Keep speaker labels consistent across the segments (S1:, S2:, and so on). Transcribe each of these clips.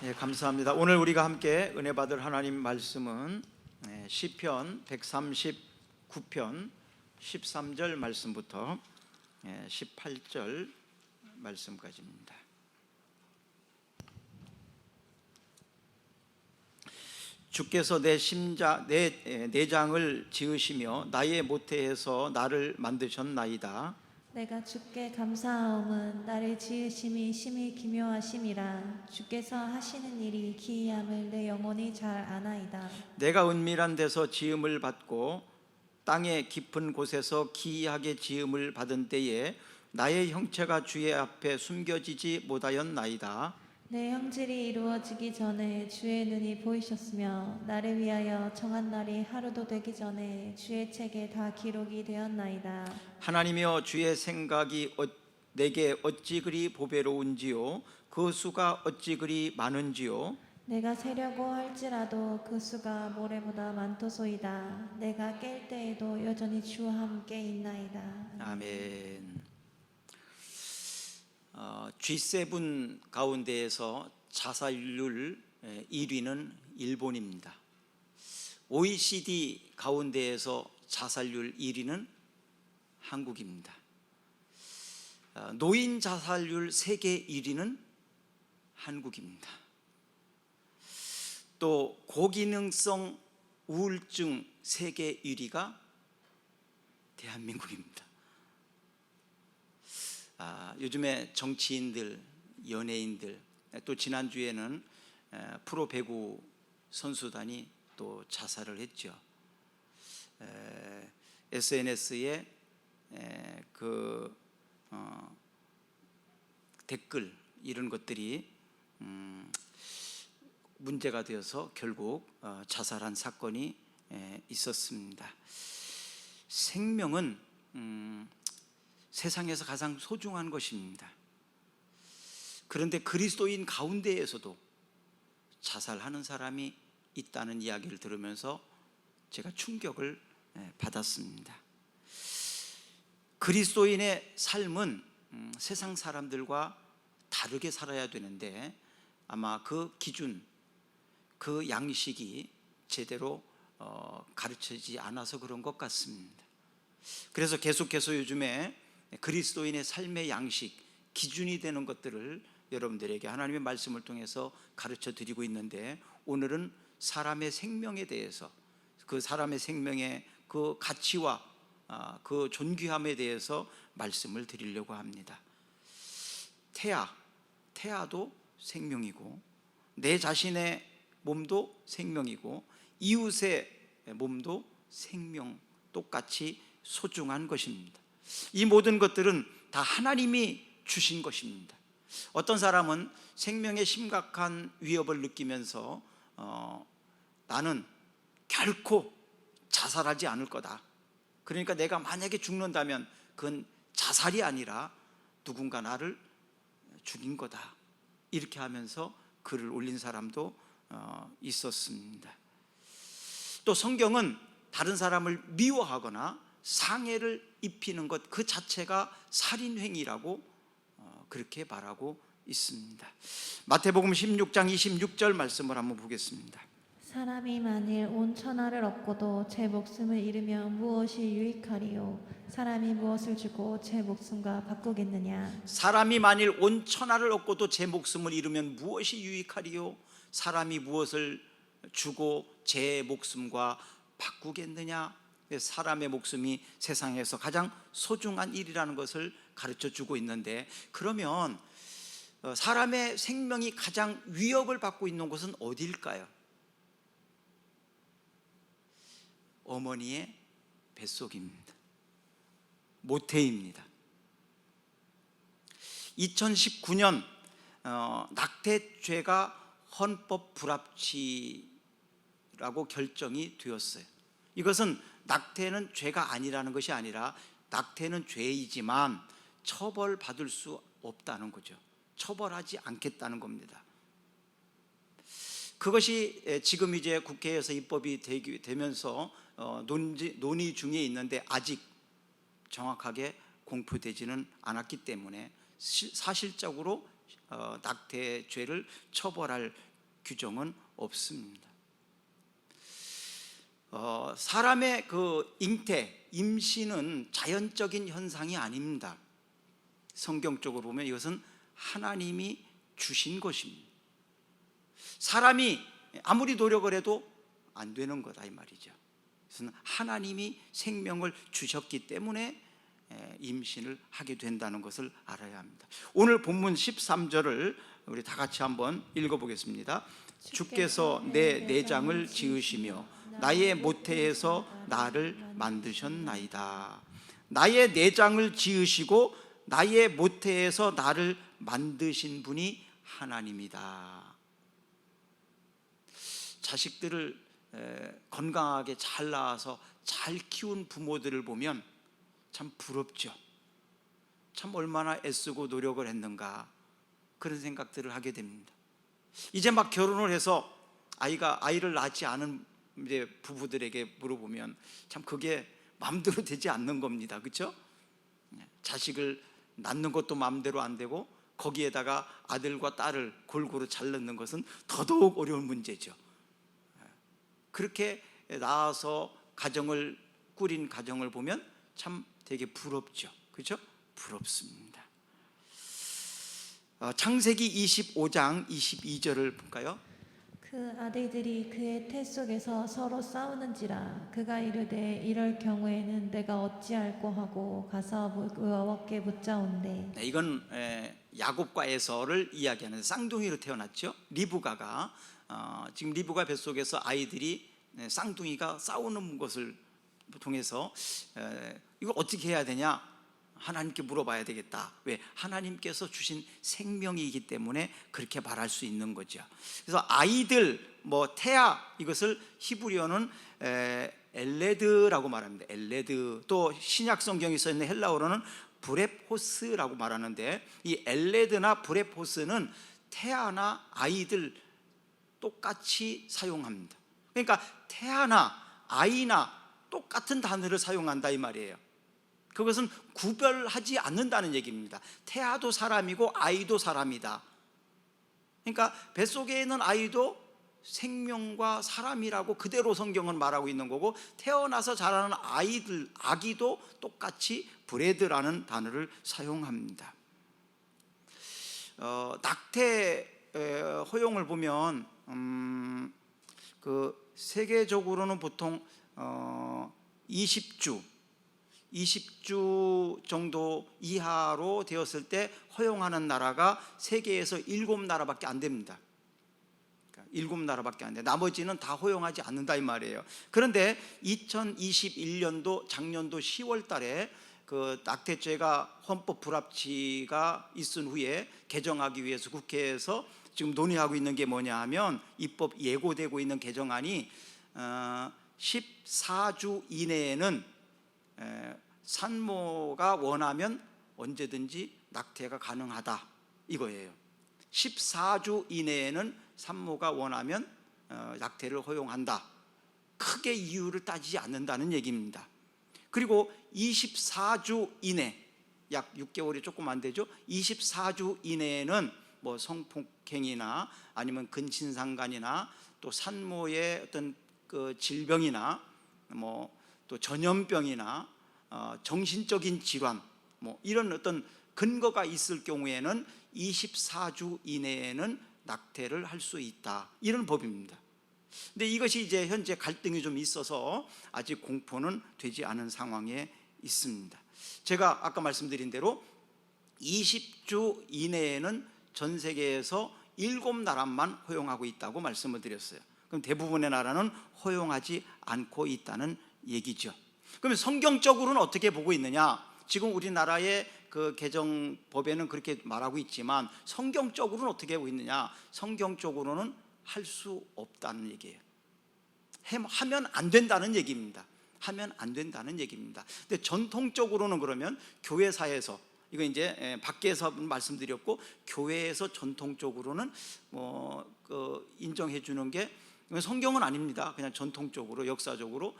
S1: 감사합니다. 오늘 우리가 함께 은혜 받을 하나님 말씀은 시편 139편 13절 말씀부터 18절 말씀까지입니다. 주께서 내 내장을 지으시며 나의 모태에서 나를 만드셨나이다.
S2: 내가 주께 감사하옴은 나를 지으심이 심히 기묘하심이라. 주께서 하시는 일이 기이함을 내 영혼이 잘 아나이다.
S1: 내가 은밀한 데서 지음을 받고 땅의 깊은 곳에서 기이하게 지음을 받은 때에 나의 형체가 주의 앞에 숨겨지지 못하였나이다.
S2: 내 형질이 이루어지기 전에 주의 눈이 보이셨으며 나를 위하여 정한 날이 하루도 되기 전에 주의 책에 다 기록이 되었나이다.
S1: 하나님이여, 주의 생각이 내게 어찌 그리 보배로운지요, 그 수가 어찌 그리 많은지요.
S2: 내가 세려고 할지라도 그 수가 모래보다 많도소이다. 내가 깰 때에도 여전히 주와 함께 있나이다.
S1: 아멘. G7 가운데에서 자살률 1위는 일본입니다. OECD 가운데에서 자살률 1위는 한국입니다. 노인 자살률 세계 1위는 한국입니다. 또 고기능성 우울증 세계 1위가 대한민국입니다. 요즘에 정치인들, 연예인들, 또 지난주에는 프로 배구 선수단이 또 자살을 했죠. SNS에 댓글 이런 것들이 문제가 되어서 결국 자살한 사건이 있었습니다. 생명은 세상에서 가장 소중한 것입니다. 그런데 그리스도인 가운데에서도 자살하는 사람이 있다는 이야기를 들으면서 제가 충격을 받았습니다. 그리스도인의 삶은 세상 사람들과 다르게 살아야 되는데 아마 그 기준, 그 양식이 제대로 가르쳐지지 않아서 그런 것 같습니다. 그래서 계속해서 요즘에 그리스도인의 삶의 양식, 기준이 되는 것들을 여러분들에게 하나님의 말씀을 통해서 가르쳐 드리고 있는데, 오늘은 사람의 생명에 대해서, 그 사람의 생명의 그 가치와 그 존귀함에 대해서 말씀을 드리려고 합니다. 태아도 생명이고, 내 자신의 몸도 생명이고, 이웃의 몸도 생명, 똑같이 소중한 것입니다. 이 모든 것들은 다 하나님이 주신 것입니다. 어떤 사람은 생명의 심각한 위협을 느끼면서 나는 결코 자살하지 않을 거다. 그러니까 내가 만약에 죽는다면 그건 자살이 아니라 누군가 나를 죽인 거다, 이렇게 하면서 글을 올린 사람도 있었습니다. 또 성경은 다른 사람을 미워하거나 상해를 입히는 것 그 자체가 살인행위라고 그렇게 말하고 있습니다. 마태복음 16장 26절 말씀을 한번 보겠습니다.
S2: 사람이 만일 온 천하를 얻고도 제 목숨을 잃으면 무엇이 유익하리요? 사람이 무엇을 주고 제 목숨과 바꾸겠느냐?
S1: 사람이 만일 온 천하를 얻고도 제 목숨을 잃으면 무엇이 유익하리요? 사람이 무엇을 주고 제 목숨과 바꾸겠느냐? 사람의 목숨이 세상에서 가장 소중한 일이라는 것을 가르쳐 주고 있는데, 그러면 사람의 생명이 가장 위협을 받고 있는 곳은 어디일까요? 어머니의 뱃속입니다. 모태입니다. 2019년 낙태죄가 헌법 불합치라고 결정이 되었어요. 이것은 낙태는 죄가 아니라는 것이 아니라 낙태는 죄이지만 처벌받을 수 없다는 거죠. 처벌하지 않겠다는 겁니다. 그것이 지금 이제 국회에서 입법이 되면서 논의 중에 있는데 아직 정확하게 공표되지는 않았기 때문에 사실적으로 낙태죄를 처벌할 규정은 없습니다. 사람의 그 잉태, 임신은 자연적인 현상이 아닙니다. 성경적으로 보면 이것은 하나님이 주신 것입니다. 사람이 아무리 노력을 해도 안 되는 거다 이 말이죠. 그래서 하나님이 생명을 주셨기 때문에 임신을 하게 된다는 것을 알아야 합니다. 오늘 본문 13절을 우리 다 같이 한번 읽어보겠습니다. 주께서 내 내장을 지으시며 나의 모태에서 나를 만드셨나이다. 나의 내장을 지으시고 나의 모태에서 나를 만드신 분이 하나님이다. 자식들을 건강하게 잘 낳아서 잘 키운 부모들을 보면 참 부럽죠. 참 얼마나 애쓰고 노력을 했는가, 그런 생각들을 하게 됩니다. 이제 막 결혼을 해서 아이를 낳지 않은 이제 부부들에게 물어보면 참 그게 마음대로 되지 않는 겁니다. 그렇죠? 자식을 낳는 것도 마음대로 안 되고 거기에다가 아들과 딸을 골고루 잘 낳는 것은 더더욱 어려운 문제죠. 그렇게 낳아서 가정을 꾸린 가정을 보면 참 되게 부럽죠. 그렇죠? 부럽습니다. 창세기 25장 22절을 볼까요?
S2: 그 아들들이 그의 태 속에서 서로 싸우는지라 그가 이르되 이럴 경우에는 내가 어찌할꼬 하고 가서 어깨 붙자온대.
S1: 이건 야곱과 에서를 이야기하는 쌍둥이로 태어났죠. 리브가가 지금 리브가 뱃속에서 아이들이 쌍둥이가 싸우는 것을 통해서 이걸 어떻게 해야 되냐, 하나님께 물어봐야 되겠다. 왜? 하나님께서 주신 생명이기 때문에 그렇게 말할 수 있는 거죠. 그래서 아이들, 태아, 이것을 히브리어는 엘레드라고 말합니다. 엘레드. 또 신약 성경에 써 있는 헬라어로는 브레포스라고 말하는데, 이 엘레드나 브레포스는 태아나 아이들 똑같이 사용합니다. 그러니까 태아나 아이나 똑같은 단어를 사용한다 이 말이에요. 그것은 구별하지 않는다는 얘기입니다. 태아도 사람이고 아이도 사람이다. 그러니까 뱃속에 있는 아이도 생명과 사람이라고 그대로 성경은 말하고 있는 거고, 태어나서 자라는 아기도 똑같이 브레드라는 단어를 사용합니다. 낙태 허용을 보면 그 세계적으로는 보통 20주 정도 이하로 되었을 때 허용하는 나라가 세계에서 7나라밖에 안 됩니다. 7나라밖에 안 돼. 나머지는 다 허용하지 않는다 이 말이에요. 그런데 2021년도 작년도 10월 달에 그 낙태죄가 헌법 불합치가 있은 후에 개정하기 위해서 국회에서 지금 논의하고 있는 게 뭐냐 하면, 입법 예고되고 있는 개정안이 14주 이내에는 산모가 원하면 언제든지 낙태가 가능하다 이거예요. 14주 이내에는 산모가 원하면 낙태를 허용한다. 크게 이유를 따지지 않는다는 얘기입니다. 그리고 24주 이내, 약 6개월이 조금 안 되죠. 24주 이내에는 성폭행이나 아니면 근친상간이나 또 산모의 어떤 그 질병이나 또 전염병이나 정신적인 질환 이런 어떤 근거가 있을 경우에는 24주 이내에는 낙태를 할 수 있다, 이런 법입니다. 근데 이것이 이제 현재 갈등이 좀 있어서 아직 공포는 되지 않은 상황에 있습니다. 제가 아까 말씀드린 대로 20주 이내에는 전 세계에서 7나라만 허용하고 있다고 말씀을 드렸어요. 그럼 대부분의 나라는 허용하지 않고 있다는 얘기죠. 그러면 성경적으로는 어떻게 보고 있느냐? 지금 우리나라의 그 개정법에는 그렇게 말하고 있지만 성경적으로는 어떻게 보고 있느냐? 성경적으로는 할 수 없다는 얘기예요. 하면 안 된다는 얘기입니다. 하면 안 된다는 얘기입니다. 근데 전통적으로는 그러면 교회사에서, 이거 이제 밖에서 말씀드렸고, 교회에서 전통적으로는 인정해 주는 게, 성경은 아닙니다. 그냥 전통적으로 역사적으로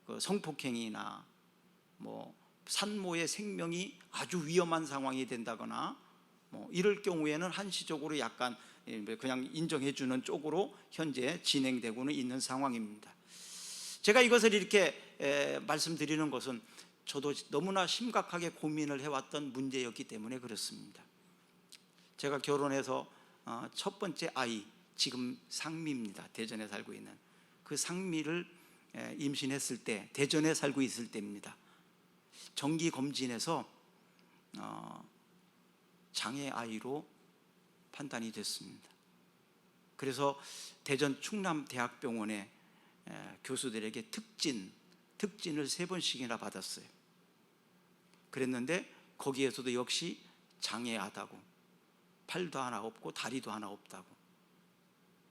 S1: 그 성폭행이나 산모의 생명이 아주 위험한 상황이 된다거나 뭐 이럴 경우에는 한시적으로 약간 그냥 인정해 주는 쪽으로 현재 진행되고는 있는 상황입니다. 제가 이것을 이렇게 말씀드리는 것은 저도 너무나 심각하게 고민을 해왔던 문제였기 때문에 그렇습니다. 제가 결혼해서 첫 번째 아이, 지금 상미입니다. 대전에 살고 있는 그 상미를 임신했을 때, 대전에 살고 있을 때입니다. 정기 검진에서 장애 아이로 판단이 됐습니다. 그래서 대전 충남대학병원에 교수들에게 특진을 3번씩이나 받았어요. 그랬는데 거기에서도 역시 장애하다고, 팔도 하나 없고 다리도 하나 없다고.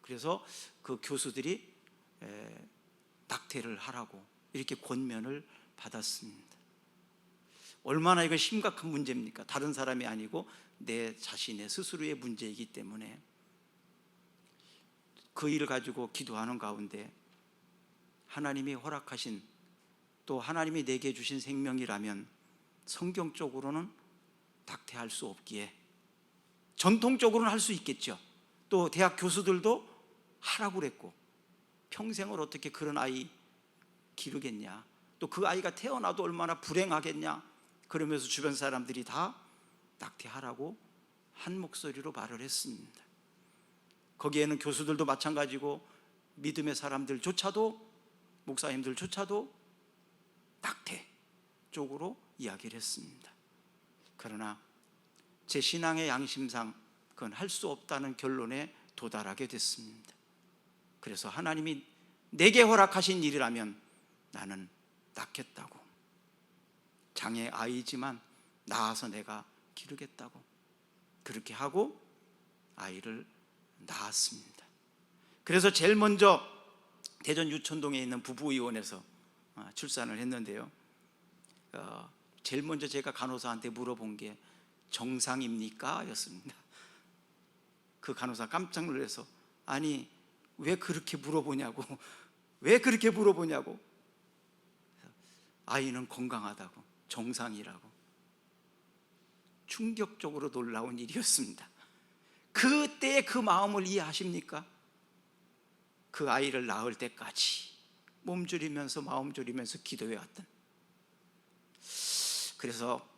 S1: 그래서 그 교수들이 낙태를 하라고 이렇게 권면을 받았습니다. 얼마나 이거 심각한 문제입니까? 다른 사람이 아니고 내 자신의 스스로의 문제이기 때문에 그 일을 가지고 기도하는 가운데 하나님이 허락하신, 또 하나님이 내게 주신 생명이라면 성경적으로는 낙태할 수 없기에, 전통적으로는 할 수 있겠죠. 또 대학 교수들도 하라고 그랬고, 평생을 어떻게 그런 아이 기르겠냐, 또 그 아이가 태어나도 얼마나 불행하겠냐, 그러면서 주변 사람들이 다 낙태하라고 한 목소리로 말을 했습니다. 거기에는 교수들도 마찬가지고 믿음의 사람들조차도, 목사님들조차도 낙태 쪽으로 이야기를 했습니다. 그러나 제 신앙의 양심상 그건 할 수 없다는 결론에 도달하게 됐습니다. 그래서 하나님이 내게 허락하신 일이라면 나는 낳겠다고, 장애 아이지만 낳아서 내가 기르겠다고 그렇게 하고 아이를 낳았습니다. 그래서 제일 먼저 대전 유천동에 있는 부부의원에서 출산을 했는데요, 제일 먼저 제가 간호사한테 물어본 게 정상입니까? 였습니다. 그 간호사 깜짝 놀라서 아니 왜 그렇게 물어보냐고, 왜 그렇게 물어보냐고. 아이는 건강하다고, 정상이라고. 충격적으로 놀라운 일이었습니다. 그때의 그 마음을 이해하십니까? 그 아이를 낳을 때까지 몸조리면서 마음조리면서 기도해왔던, 그래서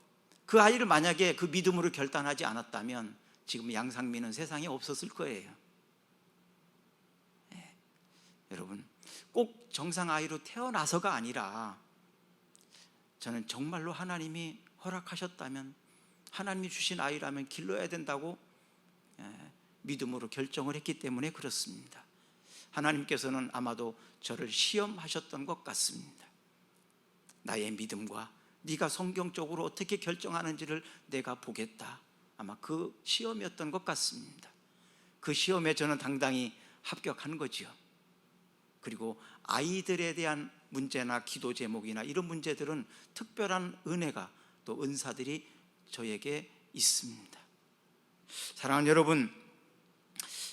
S1: 그 아이를 만약에 그 믿음으로 결단하지 않았다면 지금 양상민은 세상에 없었을 거예요. 여러분, 꼭 정상 아이로 태어나서가 아니라 저는 정말로 하나님이 허락하셨다면, 하나님이 주신 아이라면 길러야 된다고 믿음으로 결정을 했기 때문에 그렇습니다. 하나님께서는 아마도 저를 시험하셨던 것 같습니다. 나의 믿음과 네가 성경적으로 어떻게 결정하는지를 내가 보겠다, 아마 그 시험이었던 것 같습니다. 그 시험에 저는 당당히 합격한 거지요. 그리고 아이들에 대한 문제나 기도 제목이나 이런 문제들은 특별한 은혜가, 또 은사들이 저에게 있습니다. 사랑하는 여러분,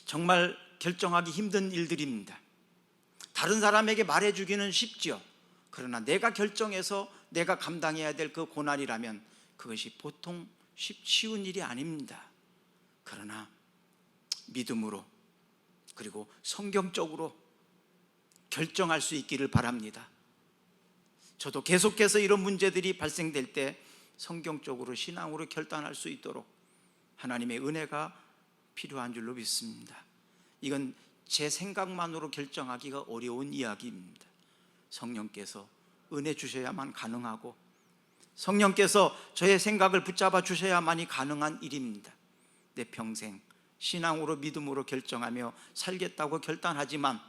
S1: 정말 결정하기 힘든 일들입니다. 다른 사람에게 말해주기는 쉽죠. 그러나 내가 결정해서 내가 감당해야 될 그 고난이라면 그것이 보통 쉬운 일이 아닙니다. 그러나 믿음으로, 그리고 성경적으로 결정할 수 있기를 바랍니다. 저도 계속해서 이런 문제들이 발생될 때 성경적으로, 신앙으로 결단할 수 있도록 하나님의 은혜가 필요한 줄로 믿습니다. 이건 제 생각만으로 결정하기가 어려운 이야기입니다. 성령께서 은혜 주셔야만 가능하고, 성령께서 저의 생각을 붙잡아 주셔야만이 가능한 일입니다. 내 평생 신앙으로, 믿음으로 결정하며 살겠다고 결단하지만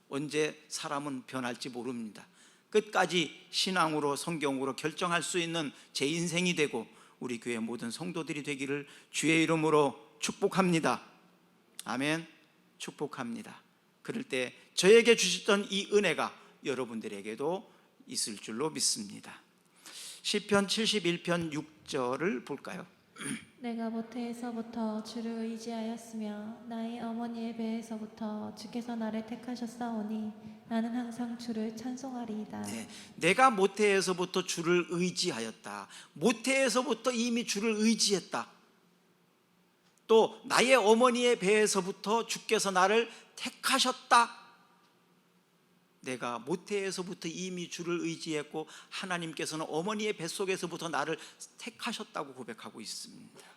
S1: 언제 사람은 변할지 모릅니다. 끝까지 신앙으로, 성경으로 결정할 수 있는 제 인생이 되고 우리 교회 모든 성도들이 되기를 주의 이름으로 축복합니다. 아멘. 축복합니다. 그럴 때 저에게 주셨던 이 은혜가 여러분들에게도 있을 줄로 믿습니다. 시편 71편 6절을 볼까요?
S2: 내가 모태에서부터 주를 의지하였으며 나의 어머니의 배에서부터 주께서 나를 택하셨사오니 나는 항상 주를 찬송하리이다.
S1: 네, 내가 모태에서부터 주를 의지하였다. 모태에서부터 이미 주를 의지했다. 또 나의 어머니의 배에서부터 주께서 나를 택하셨다. 내가 모태에서부터 이미 주를 의지했고 하나님께서는 어머니의 뱃속에서부터 나를 택하셨다고 고백하고 있습니다.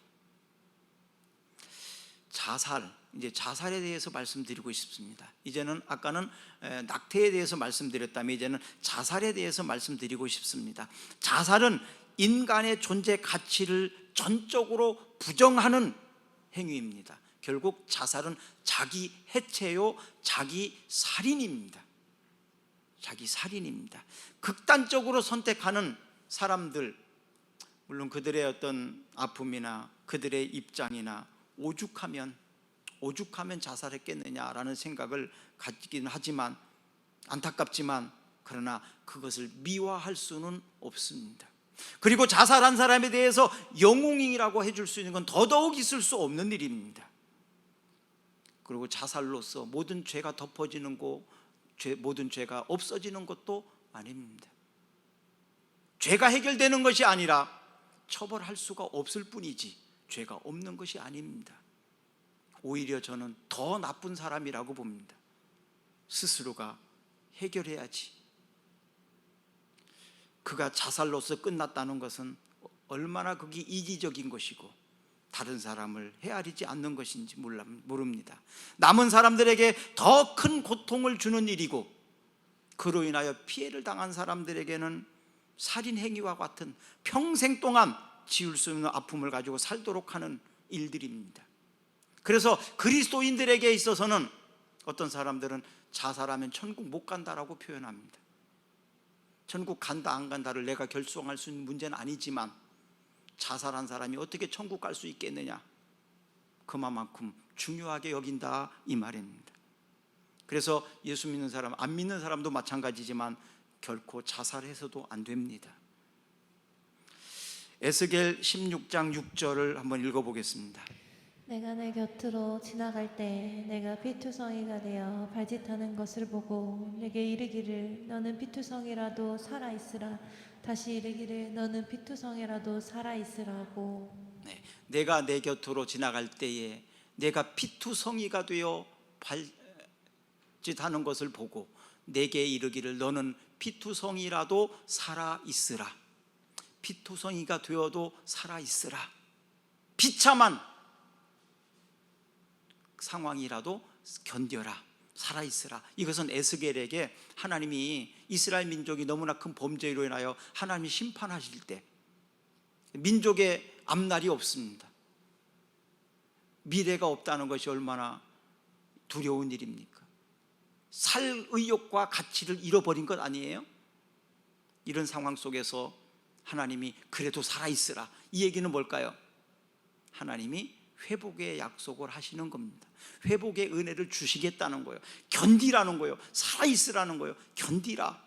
S1: 이제 자살에 대해서 말씀드리고 싶습니다. 이제는 아까는 낙태에 대해서 말씀드렸다면 이제는 자살에 대해서 말씀드리고 싶습니다. 자살은 인간의 존재 가치를 전적으로 부정하는 행위입니다. 결국 자살은 자기 해체요, 자기 살인입니다. 자기 살인입니다. 극단적으로 선택하는 사람들, 물론 그들의 어떤 아픔이나 그들의 입장이나 오죽하면 자살했겠느냐라는 생각을 갖긴 하지만, 안타깝지만 그러나 그것을 미화할 수는 없습니다. 그리고 자살한 사람에 대해서 영웅이라고 해줄 수 있는 건 더더욱 있을 수 없는 일입니다. 그리고 자살로서 모든 죄가 덮어지는 거, 모든 죄가 없어지는 것도 아닙니다. 죄가 해결되는 것이 아니라 처벌할 수가 없을 뿐이지 죄가 없는 것이 아닙니다. 오히려 저는 더 나쁜 사람이라고 봅니다. 스스로가 해결해야지. 그가 자살로서 끝났다는 것은 얼마나 그게 이기적인 것이고 다른 사람을 헤아리지 않는 것인지 모릅니다. 남은 사람들에게 더 큰 고통을 주는 일이고, 그로 인하여 피해를 당한 사람들에게는 살인 행위와 같은 평생 동안 지울 수 없는 아픔을 가지고 살도록 하는 일들입니다. 그래서 그리스도인들에게 있어서는 어떤 사람들은 자살하면 천국 못 간다라고 표현합니다. 천국 간다 안 간다를 내가 결정할 수 있는 문제는 아니지만 자살한 사람이 어떻게 천국 갈 수 있겠느냐, 그만큼 중요하게 여긴다 이 말입니다. 그래서 예수 믿는 사람, 안 믿는 사람도 마찬가지지만 결코 자살해서도 안 됩니다. 에스겔 16장 6절을 한번 읽어보겠습니다.
S2: 내가 내 곁으로 지나갈 때 내가 피투성이가 되어 발짓하는 것을 보고 내게 이르기를 너는 피투성이라도 살아있으라. 다시 이르기를 너는 피투성이라도 살아있으라고.
S1: 내가 내 곁으로 지나갈 때에 내가 피투성이가 되어 발짓하는 것을 보고 내게 이르기를 너는 피투성이라도 살아있으라. 피투성이가 되어도 살아있으라. 비참한 상황이라도 견뎌라, 살아있으라. 이것은 에스겔에게 하나님이 이스라엘 민족이 너무나 큰 범죄로 인하여 하나님이 심판하실 때 민족의 앞날이 없습니다. 미래가 없다는 것이 얼마나 두려운 일입니까? 살 의욕과 가치를 잃어버린 것 아니에요? 이런 상황 속에서 하나님이 그래도 살아있으라, 이 얘기는 뭘까요? 하나님이 회복의 약속을 하시는 겁니다. 회복의 은혜를 주시겠다는 거예요. 견디라는 거예요. 살아있으라는 거예요. 견디라.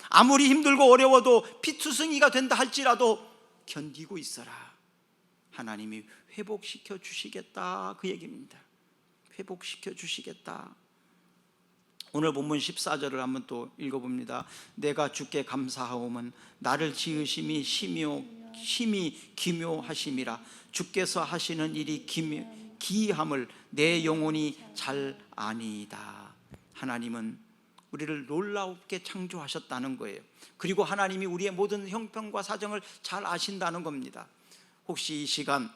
S1: 아무리 힘들고 어려워도 피투성이가 된다 할지라도 견디고 있어라. 하나님이 회복시켜 주시겠다, 그 얘기입니다. 회복시켜 주시겠다. 오늘 본문 14절을 한번 또 읽어봅니다. 내가 주께 감사하오면 나를 지으심이 심히 기묘하심이라. 주께서 하시는 일이 기이함을 내 영혼이 잘 아니이다. 하나님은 우리를 놀랍게 창조하셨다는 거예요. 그리고 하나님이 우리의 모든 형편과 사정을 잘 아신다는 겁니다. 혹시 이 시간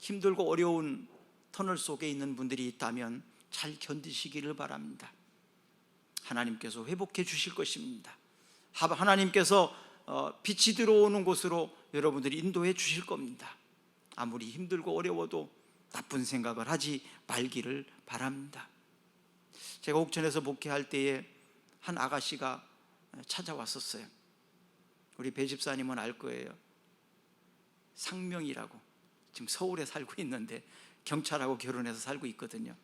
S1: 힘들고 어려운 터널 속에 있는 분들이 있다면 잘 견디시기를 바랍니다. 하나님께서 회복해 주실 것입니다. 하나님께서 빛이 들어오는 곳으로 여러분들이 인도해 주실 겁니다. 아무리 힘들고 어려워도 나쁜 생각을 하지 말기를 바랍니다. 제가 옥천에서 목회할 때에 한 아가씨가 찾아왔었어요. 우리 배 집사님은 알 거예요. 상명이라고, 지금 서울에 살고 있는데 경찰하고 결혼해서 살고 있거든요.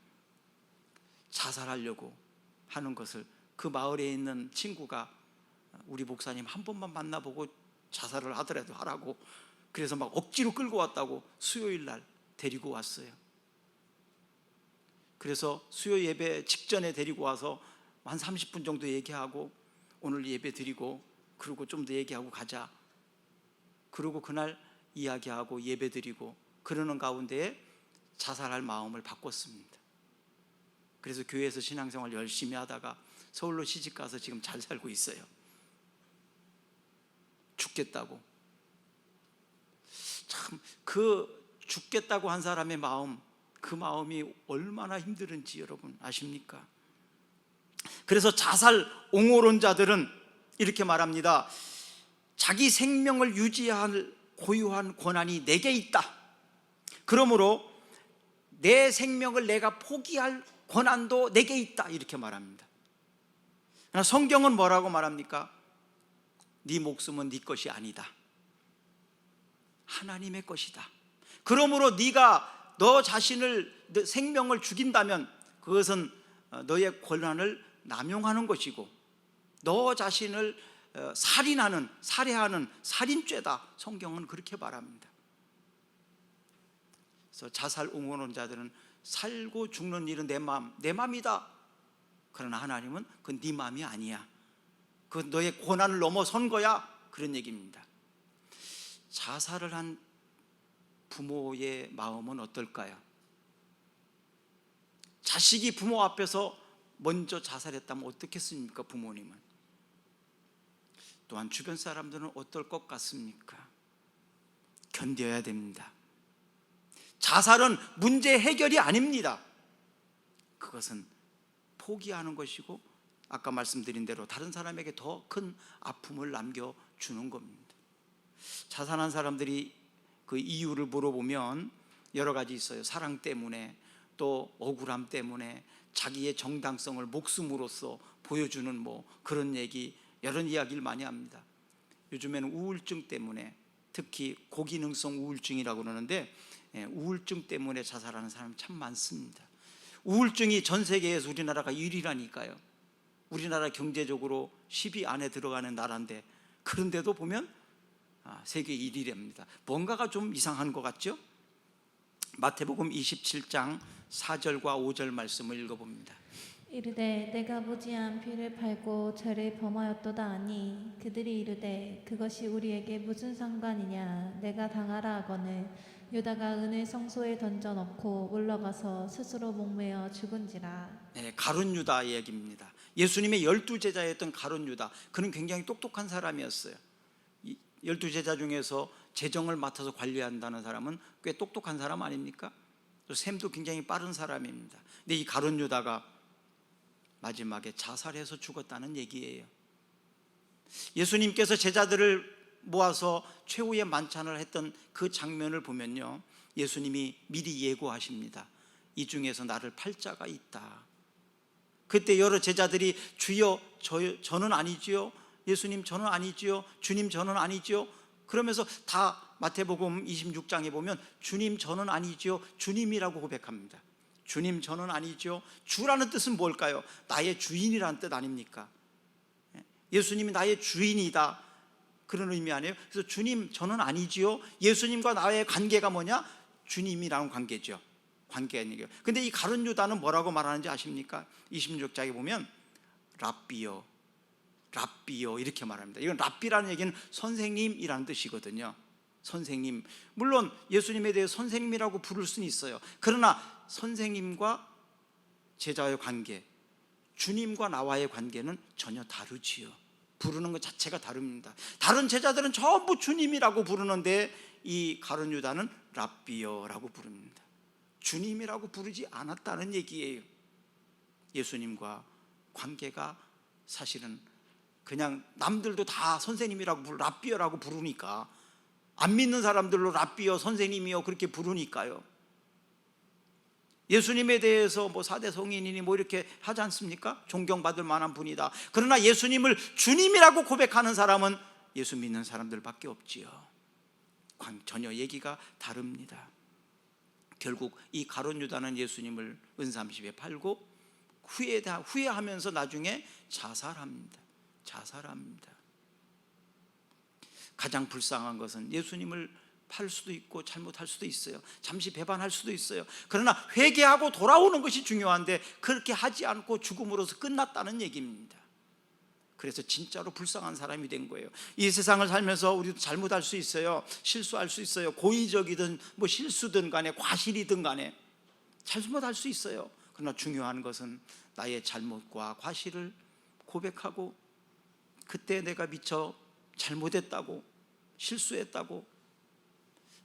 S1: 자살하려고 하는 것을 그 마을에 있는 친구가 우리 목사님 한 번만 만나보고 자살을 하더라도 하라고, 그래서 막 억지로 끌고 왔다고 수요일 날 데리고 왔어요. 그래서 수요 예배 직전에 데리고 와서 한 30분 정도 얘기하고 오늘 예배 드리고 그리고 좀 더 얘기하고 가자. 그리고 그날 이야기하고 예배 드리고 그러는 가운데에 자살할 마음을 바꿨습니다. 그래서 교회에서 신앙생활 열심히 하다가 서울로 시집가서 지금 잘 살고 있어요. 죽겠다고. 참 그 죽겠다고 한 사람의 마음, 그 마음이 얼마나 힘들은지 여러분 아십니까? 그래서 자살 옹호론자들은 이렇게 말합니다. 자기 생명을 유지할 고유한 권한이 내게 있다. 그러므로 내 생명을 내가 포기할 권한도 내게 있다. 이렇게 말합니다. 그러나 성경은 뭐라고 말합니까? 네 목숨은 네 것이 아니다. 하나님의 것이다. 그러므로 네가 너 자신을, 너 생명을 죽인다면 그것은 너의 권한을 남용하는 것이고 너 자신을 살해하는 살인죄다. 성경은 그렇게 말합니다. 그래서 자살 옹호론자들은 살고 죽는 일은 내 마음이다. 그러나 하나님은 그건 네 마음이 아니야. 그건 너의 권한을 넘어선 거야. 그런 얘기입니다. 자살을 한 부모의 마음은 어떨까요? 자식이 부모 앞에서 먼저 자살했다면 어떻겠습니까? 부모님은. 또한 주변 사람들은 어떨 것 같습니까? 견뎌야 됩니다. 자살은 문제 해결이 아닙니다. 그것은 포기하는 것이고 아까 말씀드린 대로 다른 사람에게 더 큰 아픔을 남겨주는 겁니다. 자살한 사람들이 그 이유를 물어보면 여러 가지 있어요. 사랑 때문에, 또 억울함 때문에, 자기의 정당성을 목숨으로써 보여주는 그런 얘기, 여러 이야기를 많이 합니다. 요즘에는 우울증 때문에, 특히 고기능성 우울증이라고 그러는데 우울증 때문에 자살하는 사람이 참 많습니다. 우울증이 전 세계에서 우리나라가 1위라니까요. 우리나라 경제적으로 10위 안에 들어가는 나라인데 그런데도 보면 세계 1위랍니다. 뭔가가 좀 이상한 것 같죠? 마태복음 27장 4절과 5절 말씀을 읽어봅니다.
S2: 이르되 내가 무지한 피를 팔고 죄를 범하였도다 하니 그들이 이르되 그것이 우리에게 무슨 상관이냐. 내가 당하라 하거늘 유다가 은을 성소에 던져 넣고 물러가서 스스로 목매어 죽은지라.
S1: 가룟 유다 얘기입니다. 예수님의 12제자였던 가룟 유다, 그는 굉장히 똑똑한 사람이었어요. 12제자 중에서 재정을 맡아서 관리한다는 사람은 꽤 똑똑한 사람 아닙니까? 또 셈도 굉장히 빠른 사람입니다. 근데 이 가룟 유다가 마지막에 자살해서 죽었다는 얘기예요. 예수님께서 제자들을 모아서 최후의 만찬을 했던 그 장면을 보면요, 예수님이 미리 예고하십니다. 이 중에서 나를 팔 자가 있다. 그때 여러 제자들이 주여 저는 아니지요, 예수님 저는 아니지요, 주님 저는 아니지요, 그러면서 다 마태복음 26장에 보면 주님 저는 아니지요, 주님이라고 고백합니다. 주님 저는 아니지요. 주라는 뜻은 뭘까요? 나의 주인이라는 뜻 아닙니까? 예수님이 나의 주인이다, 그런 의미 아니에요? 그래서 주님 저는 아니지요. 예수님과 나의 관계가 뭐냐? 주님이라는 관계죠. 관계가 있는 거예요. 근데 이 가룟 유다는 뭐라고 말하는지 아십니까? 26장에 보면 랍비요, 랍비요 이렇게 말합니다. 이건 랍비라는 얘기는 선생님이라는 뜻이거든요. 선생님. 물론 예수님에 대해 선생님이라고 부를 수는 있어요. 그러나 선생님과 제자의 관계, 주님과 나와의 관계는 전혀 다르지요. 부르는 것 자체가 다릅니다. 다른 제자들은 전부 주님이라고 부르는데 이 가룟 유다는 랍비요라고 부릅니다. 주님이라고 부르지 않았다는 얘기예요. 예수님과 관계가 사실은 그냥 남들도 다 선생님이라고 랍비요라고 부르니까, 안 믿는 사람들로 랍비요 선생님이요 그렇게 부르니까요. 예수님에 대해서 4대 성인이니 이렇게 하지 않습니까? 존경받을 만한 분이다. 그러나 예수님을 주님이라고 고백하는 사람은 예수 믿는 사람들밖에 없지요. 전혀 얘기가 다릅니다. 결국 이 가룟 유다는 예수님을 은삼십에 팔고 후회하면서 나중에 자살합니다. 가장 불쌍한 것은 예수님을 팔 수도 있고 잘못할 수도 있어요. 잠시 배반할 수도 있어요. 그러나 회개하고 돌아오는 것이 중요한데 그렇게 하지 않고 죽음으로서 끝났다는 얘기입니다. 그래서 진짜로 불쌍한 사람이 된 거예요. 이 세상을 살면서 우리도 잘못할 수 있어요. 실수할 수 있어요. 고의적이든 실수든 간에 과실이든 간에. 잘못할 수 있어요. 그러나 중요한 것은 나의 잘못과 과실을 고백하고 그때 내가 미처 잘못했다고, 실수했다고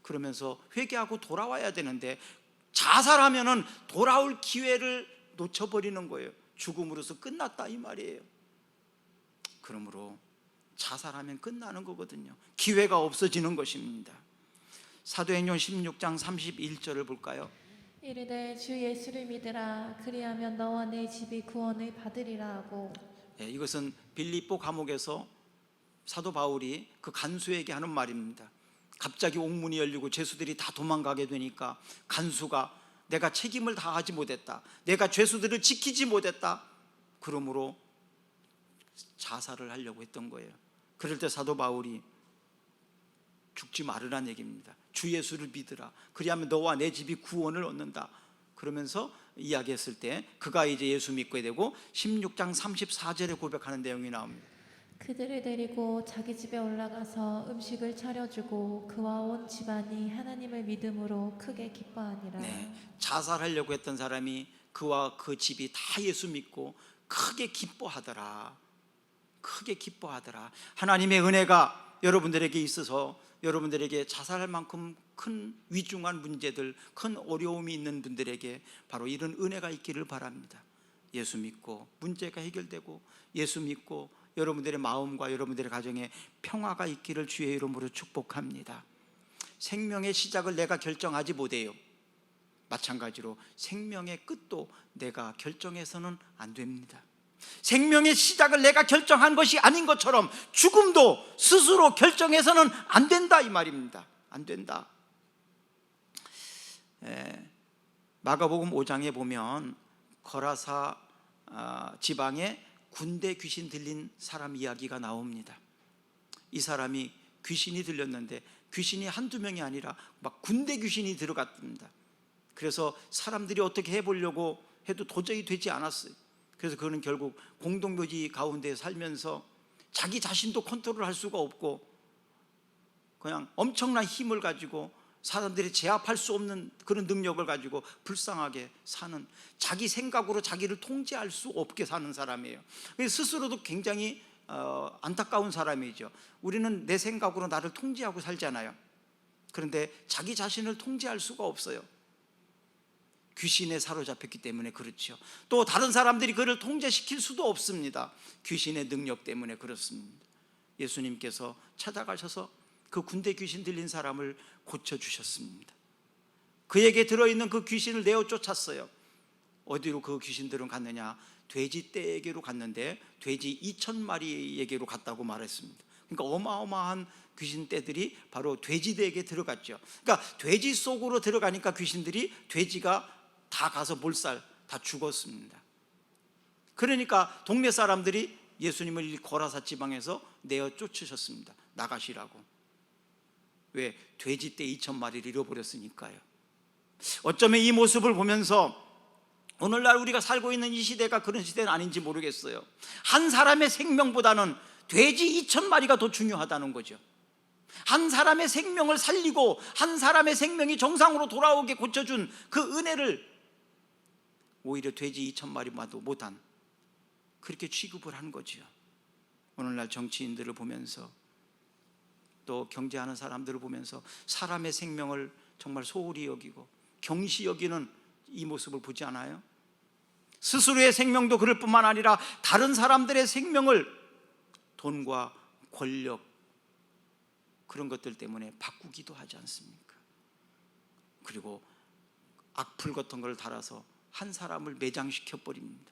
S1: 그러면서 회개하고 돌아와야 되는데, 자살하면은 돌아올 기회를 놓쳐버리는 거예요. 죽음으로써 끝났다 이 말이에요. 그러므로 자살하면 끝나는 거거든요. 기회가 없어지는 것입니다. 사도행전 16장 31절을 볼까요?
S2: 이르되 주 예수를 믿으라. 그리하면 너와 내 집이 구원을 받으리라 하고.
S1: 이것은 빌립보 감옥에서 사도 바울이 그 간수에게 하는 말입니다. 갑자기 옥문이 열리고 죄수들이 다 도망가게 되니까 간수가 내가 책임을 다하지 못했다, 내가 죄수들을 지키지 못했다, 그러므로 자살을 하려고 했던 거예요. 그럴 때 사도 바울이 죽지 말으란 얘기입니다. 주 예수를 믿으라. 그리하면 너와 내 집이 구원을 얻는다. 그러면서 이야기했을 때 그가 이제 예수 믿게 되고 16장 34절에 고백하는 내용이 나옵니다.
S2: 그들을 데리고 자기 집에 올라가서 음식을 차려주고 그와 온 집안이 하나님을 믿음으로 크게 기뻐하니라.
S1: 자살하려고 했던 사람이 그와 그 집이 다 예수 믿고 크게 기뻐하더라. 크게 기뻐하더라. 하나님의 은혜가 여러분들에게 있어서 여러분들에게 자살할 만큼 큰 위중한 문제들, 큰 어려움이 있는 분들에게 바로 이런 은혜가 있기를 바랍니다. 예수 믿고 문제가 해결되고, 예수 믿고 여러분들의 마음과 여러분들의 가정에 평화가 있기를 주의 이름으로 축복합니다. 생명의 시작을 내가 결정하지 못해요. 마찬가지로 생명의 끝도 내가 결정해서는 안 됩니다. 생명의 시작을 내가 결정한 것이 아닌 것처럼 죽음도 스스로 결정해서는 안 된다 이 말입니다. 안 된다. 마가복음 5장에 보면 거라사 지방에 군대 귀신 들린 사람 이야기가 나옵니다. 이 사람이 귀신이 들렸는데 귀신이 한두 명이 아니라 막 군대 귀신이 들어갔습니다. 그래서 사람들이 어떻게 해보려고 해도 도저히 되지 않았어요. 그래서 그는 결국 공동묘지 가운데 살면서 자기 자신도 컨트롤할 수가 없고 그냥 엄청난 힘을 가지고 사람들이 제압할 수 없는 그런 능력을 가지고 불쌍하게 사는, 자기 생각으로 자기를 통제할 수 없게 사는 사람이에요. 스스로도 굉장히 안타까운 사람이죠. 우리는 내 생각으로 나를 통제하고 살잖아요. 그런데 자기 자신을 통제할 수가 없어요. 귀신에 사로잡혔기 때문에 그렇죠. 또 다른 사람들이 그를 통제시킬 수도 없습니다. 귀신의 능력 때문에 그렇습니다. 예수님께서 찾아가셔서 그 군대 귀신 들린 사람을 고쳐주셨습니다. 그에게 들어있는 그 귀신을 내어 쫓았어요. 어디로 그 귀신들은 갔느냐? 돼지떼에게로 갔는데 돼지 2,000마리에게로 갔다고 말했습니다. 그러니까 어마어마한 귀신떼들이 바로 돼지떼에게 들어갔죠. 그러니까 돼지 속으로 들어가니까 귀신들이, 돼지가 다 가서 몰살 다 죽었습니다. 그러니까 동네 사람들이 예수님을 이 거라사 지방에서 내어 쫓으셨습니다. 나가시라고. 왜? 돼지떼 2,000마리를 잃어버렸으니까요. 어쩌면 이 모습을 보면서 오늘날 우리가 살고 있는 이 시대가 그런 시대는 아닌지 모르겠어요. 한 사람의 생명보다는 돼지 2,000마리가 더 중요하다는 거죠. 한 사람의 생명을 살리고 한 사람의 생명이 정상으로 돌아오게 고쳐준 그 은혜를 오히려 돼지 2,000마리마도 못한, 그렇게 취급을 한 거죠. 오늘날 정치인들을 보면서 또 경제하는 사람들을 보면서 사람의 생명을 정말 소홀히 여기고 경시 여기는 이 모습을 보지 않아요? 스스로의 생명도 그럴 뿐만 아니라 다른 사람들의 생명을 돈과 권력, 그런 것들 때문에 바꾸기도 하지 않습니까? 그리고 악플 같은 걸 달아서 한 사람을 매장시켜 버립니다.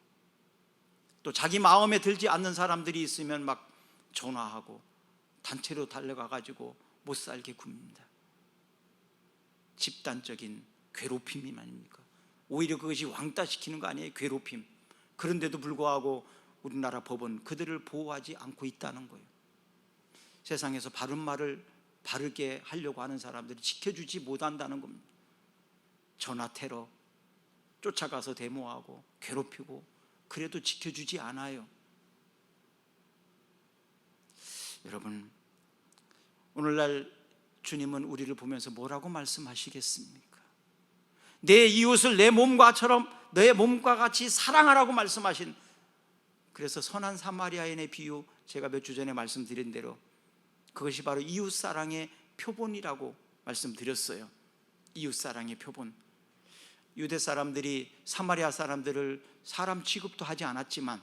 S1: 또 자기 마음에 들지 않는 사람들이 있으면 막 전화하고 단체로 달려가 가지고 못 살게 굽니다. 집단적인 괴롭힘이 아닙니까? 오히려 그것이 왕따시키는 거 아니에요? 괴롭힘. 그런데도 불구하고 우리나라 법은 그들을 보호하지 않고 있다는 거예요. 세상에서 바른 말을 바르게 하려고 하는 사람들이 지켜주지 못한다는 겁니다. 전화 테러, 쫓아가서 데모하고 괴롭히고, 그래도 지켜주지 않아요. 여러분, 오늘날 주님은 우리를 보면서 뭐라고 말씀하시겠습니까? 내 이웃을 내 몸과처럼 내 몸과 같이 사랑하라고 말씀하신, 그래서 선한 사마리아인의 비유, 제가 몇 주 전에 말씀드린 대로 그것이 바로 이웃사랑의 표본이라고 말씀드렸어요. 이웃사랑의 표본. 유대 사람들이 사마리아 사람들을 사람 취급도 하지 않았지만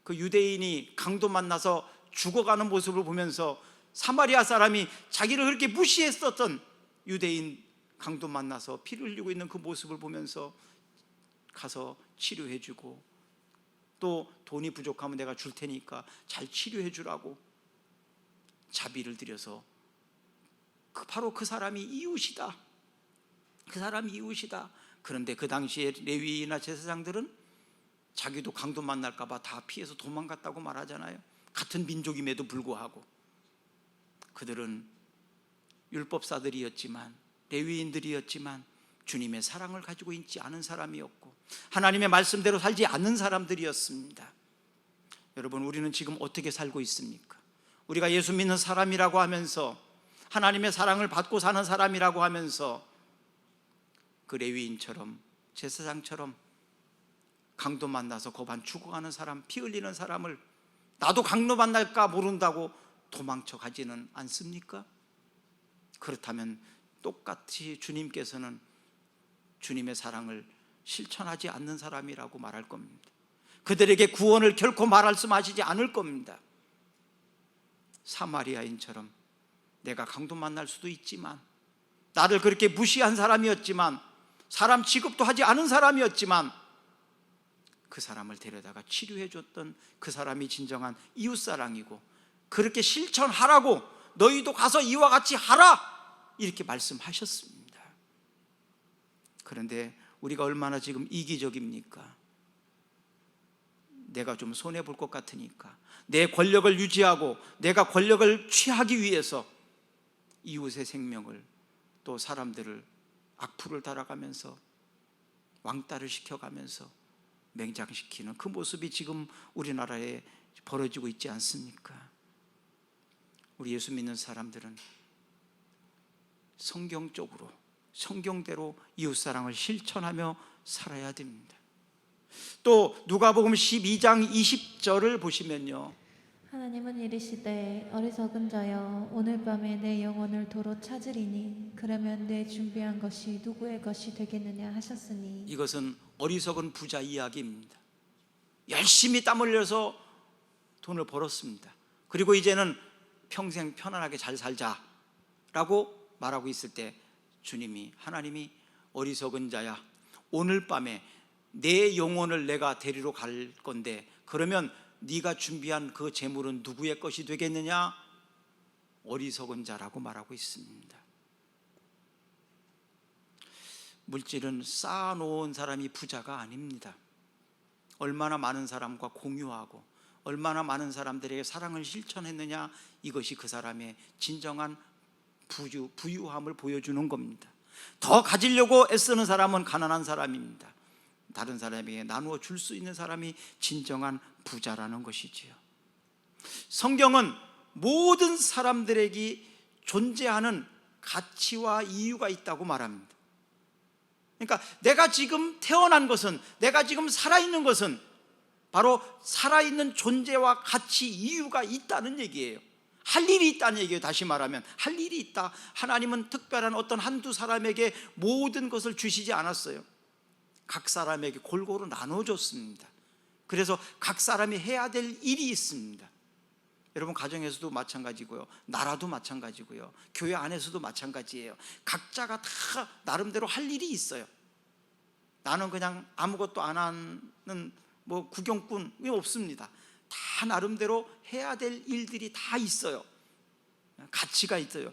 S1: 그 유대인이 강도 만나서 죽어가는 모습을 보면서 사마리아 사람이 자기를 그렇게 무시했었던 유대인 강도 만나서 피를 흘리고 있는 그 모습을 보면서 가서 치료해주고, 또 돈이 부족하면 내가 줄 테니까 잘 치료해주라고 자비를 들여서, 바로 그 사람이 이웃이다. 그 사람이 이웃이다. 그런데 그 당시에 레위나 제사장들은 자기도 강도 만날까 봐 다 피해서 도망갔다고 말하잖아요. 같은 민족임에도 불구하고 그들은 율법사들이었지만, 레위인들이었지만 주님의 사랑을 가지고 있지 않은 사람이었고 하나님의 말씀대로 살지 않는 사람들이었습니다. 여러분, 우리는 지금 어떻게 살고 있습니까? 우리가 예수 믿는 사람이라고 하면서, 하나님의 사랑을 받고 사는 사람이라고 하면서 그 레위인처럼, 제사장처럼 강도 만나서 고반 죽어가는 사람, 피 흘리는 사람을 나도 강도 만날까 모른다고 도망쳐 가지는 않습니까? 그렇다면 똑같이 주님께서는 주님의 사랑을 실천하지 않는 사람이라고 말할 겁니다. 그들에게 구원을 결코 말씀하시지 않을 겁니다. 사마리아인처럼 내가 강도 만날 수도 있지만, 나를 그렇게 무시한 사람이었지만, 사람 취급도 하지 않은 사람이었지만 그 사람을 데려다가 치료해 줬던 그 사람이 진정한 이웃사랑이고, 그렇게 실천하라고, 너희도 가서 이와 같이 하라, 이렇게 말씀하셨습니다. 그런데 우리가 얼마나 지금 이기적입니까? 내가 좀 손해볼 것 같으니까, 내 권력을 유지하고 내가 권력을 취하기 위해서 이웃의 생명을, 또 사람들을 악플을 달아가면서 왕따를 시켜가면서 맹장시키는 그 모습이 지금 우리나라에 벌어지고 있지 않습니까? 우리 예수 믿는 사람들은 성경적으로, 성경대로 이웃사랑을 실천하며 살아야 됩니다. 또 누가복음 12장 20절을 보시면요,
S2: 하나님은 이르시되 어리석은 자여 오늘 밤에 내 영혼을 도로 찾으리니 그러면 내 준비한 것이 누구의 것이 되겠느냐 하셨으니,
S1: 이것은 어리석은 부자 이야기입니다. 열심히 땀 흘려서 돈을 벌었습니다. 그리고 이제는 평생 편안하게 잘 살자라고 말하고 있을 때 주님이, 하나님이 어리석은 자야, 오늘 밤에 내 영혼을 내가 데리러 갈 건데 그러면 네가 준비한 그 재물은 누구의 것이 되겠느냐? 어리석은 자라고 말하고 있습니다. 물질은 쌓아놓은 사람이 부자가 아닙니다. 얼마나 많은 사람과 공유하고 얼마나 많은 사람들에게 사랑을 실천했느냐, 이것이 그 사람의 진정한 부유함을 보여주는 겁니다. 더 가지려고 애쓰는 사람은 가난한 사람입니다. 다른 사람에게 나누어 줄 수 있는 사람이 진정한 부자라는 것이지요. 성경은 모든 사람들에게 존재하는 가치와 이유가 있다고 말합니다. 그러니까 내가 지금 태어난 것은, 내가 지금 살아있는 것은 바로 살아있는 존재와 가치, 이유가 있다는 얘기예요. 할 일이 있다는 얘기예요. 다시 말하면 할 일이 있다. 하나님은 특별한 어떤 한두 사람에게 모든 것을 주시지 않았어요. 각 사람에게 골고루 나눠줬습니다. 그래서 각 사람이 해야 될 일이 있습니다. 여러분, 가정에서도 마찬가지고요, 나라도 마찬가지고요, 교회 안에서도 마찬가지예요. 각자가 다 나름대로 할 일이 있어요. 나는 그냥 아무것도 안 하는 뭐 구경꾼이 없습니다. 다 나름대로 해야 될 일들이 다 있어요. 가치가 있어요.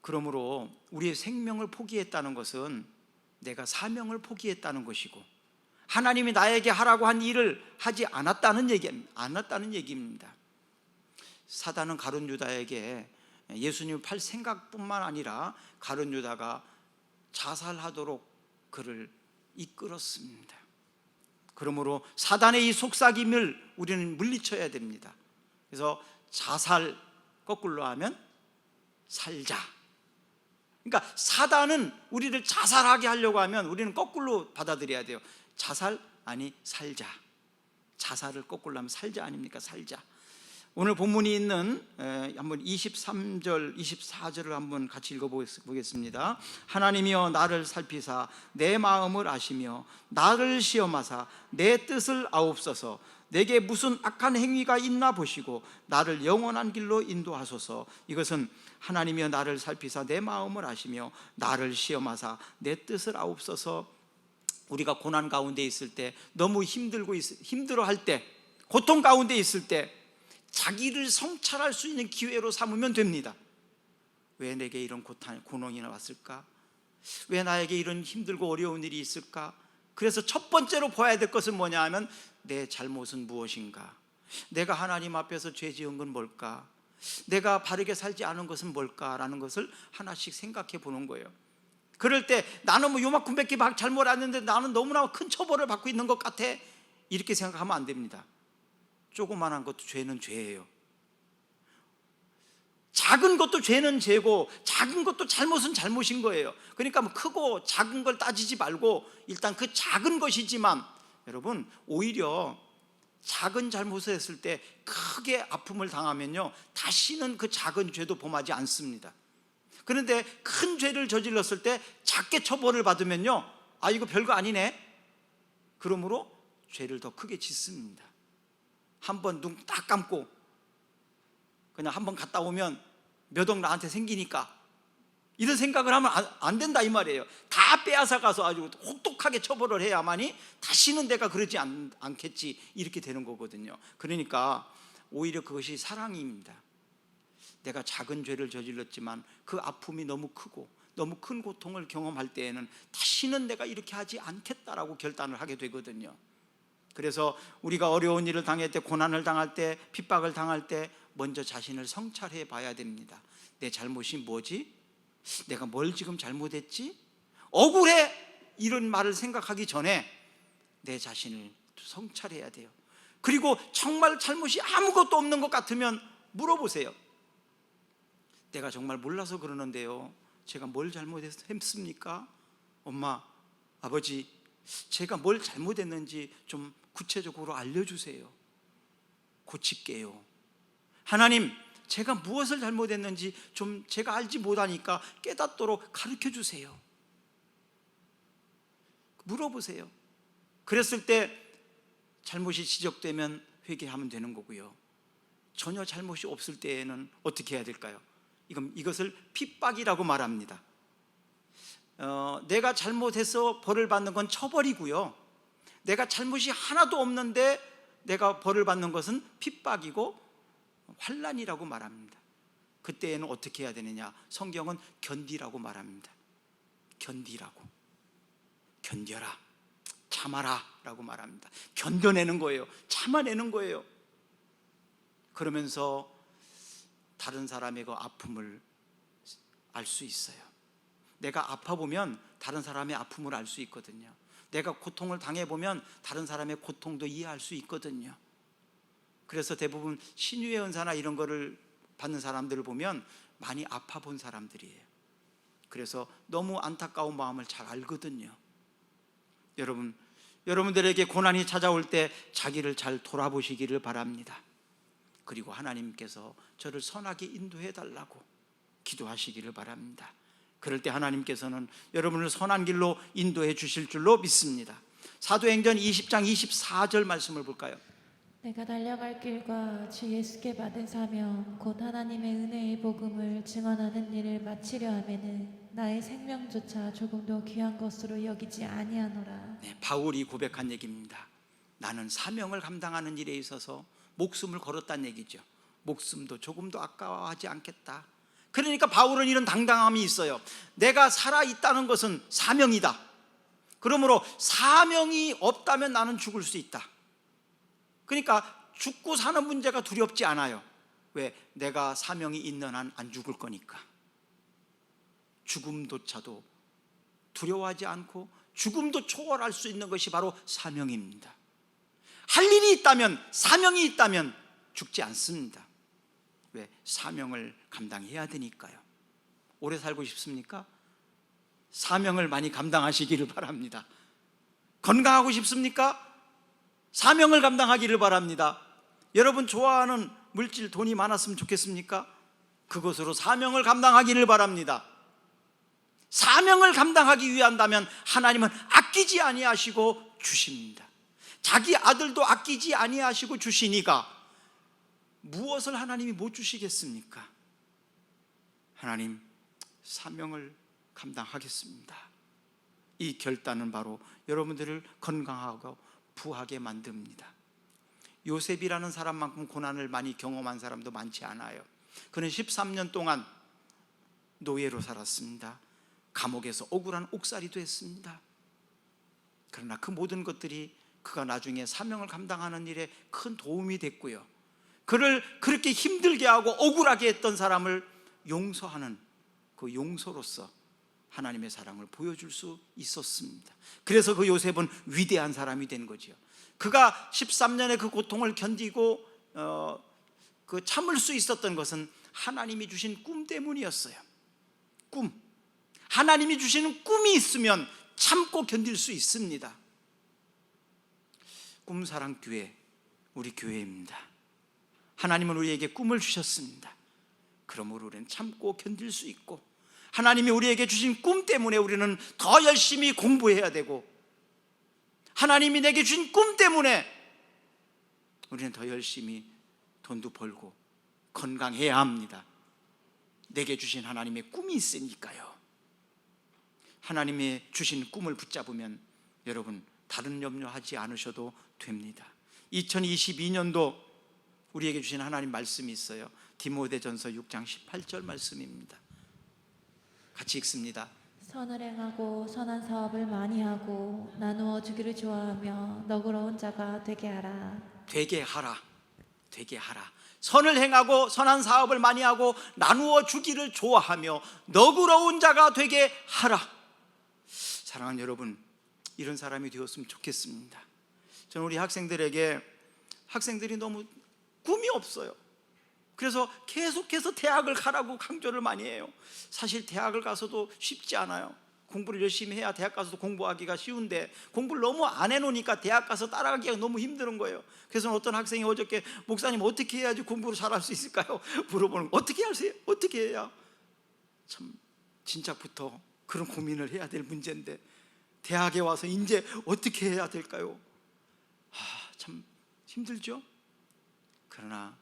S1: 그러므로 우리의 생명을 포기했다는 것은 내가 사명을 포기했다는 것이고, 하나님이 나에게 하라고 한 일을 하지 않았다는 얘기입니다. 사단은 가룟 유다에게 예수님을 팔 생각뿐만 아니라 가룟 유다가 자살하도록 그를 이끌었습니다. 그러므로 사단의 이 속삭임을 우리는 물리쳐야 됩니다. 그래서 자살, 거꾸로 하면 살자, 그러니까 사단은 우리를 자살하게 하려고 하면 우리는 거꾸로 받아들여야 돼요. 자살 아니 살자. 자살을 거꾸로 하면 살자 아닙니까? 살자. 오늘 본문이 있는 한번 23절 24절을 한번 같이 읽어보겠습니다. 하나님이여 나를 살피사 내 마음을 아시며 나를 시험하사 내 뜻을 아옵소서. 내게 무슨 악한 행위가 있나 보시고 나를 영원한 길로 인도하소서. 이것은 하나님이여 나를 살피사 내 마음을 아시며 나를 시험하사 내 뜻을 아옵소서. 우리가 고난 가운데 있을 때, 너무 힘들어할 때, 고통 가운데 있을 때 자기를 성찰할 수 있는 기회로 삼으면 됩니다. 왜 내게 이런 고난이 왔을까? 왜 나에게 이런 힘들고 어려운 일이 있을까? 그래서 첫 번째로 봐야 될 것은 뭐냐 하면 내 잘못은 무엇인가? 내가 하나님 앞에서 죄 지은 건 뭘까? 내가 바르게 살지 않은 것은 뭘까라는 것을 하나씩 생각해 보는 거예요. 그럴 때 나는 뭐 요만큼밖에 잘못 안 했는데 나는 너무나 큰 처벌을 받고 있는 것 같아, 이렇게 생각하면 안 됩니다. 조그만한 것도 죄는 죄예요. 작은 것도 죄는 죄고 작은 것도 잘못은 잘못인 거예요. 그러니까 뭐 크고 작은 걸 따지지 말고 일단 그 작은 것이지만, 여러분 오히려 작은 잘못을 했을 때 크게 아픔을 당하면요 다시는 그 작은 죄도 범하지 않습니다. 그런데 큰 죄를 저질렀을 때 작게 처벌을 받으면요, 아 이거 별거 아니네, 그러므로 죄를 더 크게 짓습니다. 한번 눈 딱 감고 그냥 한번 갔다 오면 몇 억 나한테 생기니까, 이런 생각을 하면 안 된다 이 말이에요. 다 빼앗아 가서 아주 혹독하게 처벌을 해야만이 다시는 내가 그러지 않겠지, 이렇게 되는 거거든요. 그러니까 오히려 그것이 사랑입니다. 내가 작은 죄를 저질렀지만 그 아픔이 너무 크고 너무 큰 고통을 경험할 때에는 다시는 내가 이렇게 하지 않겠다라고 결단을 하게 되거든요. 그래서 우리가 어려운 일을 당할 때, 고난을 당할 때, 핍박을 당할 때 먼저 자신을 성찰해 봐야 됩니다. 내 잘못이 뭐지? 내가 뭘 지금 잘못했지? 억울해! 이런 말을 생각하기 전에 내 자신을 성찰해야 돼요. 그리고 정말 잘못이 아무것도 없는 것 같으면 물어보세요. 내가 정말 몰라서 그러는데요, 제가 뭘 잘못했습니까? 엄마, 아버지, 제가 뭘 잘못했는지 좀 구체적으로 알려주세요. 고칠게요. 하나님, 제가 무엇을 잘못했는지 좀 제가 알지 못하니까 깨닫도록 가르쳐 주세요. 물어보세요. 그랬을 때 잘못이 지적되면 회개하면 되는 거고요. 전혀 잘못이 없을 때에는 어떻게 해야 될까요? 이것을 핍박이라고 말합니다. 내가 잘못해서 벌을 받는 건 처벌이고요, 내가 잘못이 하나도 없는데 내가 벌을 받는 것은 핍박이고 환난이라고 말합니다. 그때에는 어떻게 해야 되느냐? 성경은 견디라고 말합니다. 견디라고, 견뎌라, 참아라 라고 말합니다. 견뎌내는 거예요. 참아내는 거예요. 그러면서 다른 사람의 그 아픔을 알 수 있어요. 내가 아파보면 다른 사람의 아픔을 알 수 있거든요. 내가 고통을 당해보면 다른 사람의 고통도 이해할 수 있거든요. 그래서 대부분 신유의 은사나 이런 거를 받는 사람들을 보면 많이 아파 본 사람들이에요. 그래서 너무 안타까운 마음을 잘 알거든요. 여러분들에게 고난이 찾아올 때 자기를 잘 돌아보시기를 바랍니다. 그리고 하나님께서 저를 선하게 인도해 달라고 기도하시기를 바랍니다. 그럴 때 하나님께서는 여러분을 선한 길로 인도해 주실 줄로 믿습니다. 사도행전 20장 24절 말씀을 볼까요?
S2: 내가 달려갈 길과 주 예수께 받은 사명 곧 하나님의 은혜의 복음을 증언하는 일을 마치려 하면은 나의 생명조차 조금도 귀한 것으로 여기지 아니하노라.
S1: 네, 바울이 고백한 얘기입니다. 나는 사명을 감당하는 일에 있어서 목숨을 걸었다는 얘기죠. 목숨도 조금도 아까워하지 않겠다. 그러니까 바울은 이런 당당함이 있어요. 내가 살아있다는 것은 사명이다. 그러므로 사명이 없다면 나는 죽을 수 있다. 그러니까 죽고 사는 문제가 두렵지 않아요. 왜? 내가 사명이 있는 한 안 죽을 거니까. 죽음조차도 두려워하지 않고 죽음도 초월할 수 있는 것이 바로 사명입니다. 할 일이 있다면, 사명이 있다면 죽지 않습니다. 왜? 사명을 감당해야 되니까요. 오래 살고 싶습니까? 사명을 많이 감당하시기를 바랍니다. 건강하고 싶습니까? 사명을 감당하기를 바랍니다. 여러분 좋아하는 물질, 돈이 많았으면 좋겠습니까? 그것으로 사명을 감당하기를 바랍니다. 사명을 감당하기 위한다면 하나님은 아끼지 아니하시고 주십니다. 자기 아들도 아끼지 아니하시고 주시니까 무엇을 하나님이 못 주시겠습니까? 하나님, 사명을 감당하겠습니다. 이 결단은 바로 여러분들을 건강하고 부하게 만듭니다. 요셉이라는 사람만큼 고난을 많이 경험한 사람도 많지 않아요. 그는 13년 동안 노예로 살았습니다. 감옥에서 억울한 옥살이도 했습니다. 그러나 그 모든 것들이 그가 나중에 사명을 감당하는 일에 큰 도움이 됐고요, 그를 그렇게 힘들게 하고 억울하게 했던 사람을 용서하는 그 용서로서 하나님의 사랑을 보여줄 수 있었습니다. 그래서 그 요셉은 위대한 사람이 된 거죠. 그가 13년의 그 고통을 견디고 그 참을 수 있었던 것은 하나님이 주신 꿈 때문이었어요. 꿈. 하나님이 주시는 꿈이 있으면 참고 견딜 수 있습니다. 꿈사랑교회, 우리 교회입니다. 하나님은 우리에게 꿈을 주셨습니다. 그러므로 우리는 참고 견딜 수 있고, 하나님이 우리에게 주신 꿈 때문에 우리는 더 열심히 공부해야 되고, 하나님이 내게 주신 꿈 때문에 우리는 더 열심히 돈도 벌고 건강해야 합니다. 내게 주신 하나님의 꿈이 있으니까요. 하나님의 주신 꿈을 붙잡으면 여러분 다른 염려하지 않으셔도 됩니다. 2022년도 우리에게 주신 하나님 말씀이 있어요. 디모데전서 6장 18절 말씀입니다. 같이 읽습니다.
S2: 선을 행하고 선한 사업을 많이 하고 나누어 주기를 좋아하며 너그러운 자가 되게 하라.
S1: 되게 하라. 되게 하라. 선을 행하고 선한 사업을 많이 하고 나누어 주기를 좋아하며 너그러운 자가 되게 하라. 사랑하는 여러분, 이런 사람이 되었으면 좋겠습니다. 저는 우리 학생들이 너무 꿈이 없어요. 그래서 계속해서 대학을 가라고 강조를 많이 해요. 사실 대학을 가서도 쉽지 않아요. 공부를 열심히 해야 대학 가서도 공부하기가 쉬운데 공부를 너무 안 해놓으니까 대학 가서 따라가기가 너무 힘든 거예요. 그래서 어떤 학생이 어저께, 목사님 어떻게 해야지 공부를 잘할 수 있을까요? 물어보는 거. 어떻게 하세요? 어떻게 해야? 참 진짜부터 그런 고민을 해야 될 문제인데 대학에 와서 이제 어떻게 해야 될까요? 참 힘들죠? 그러나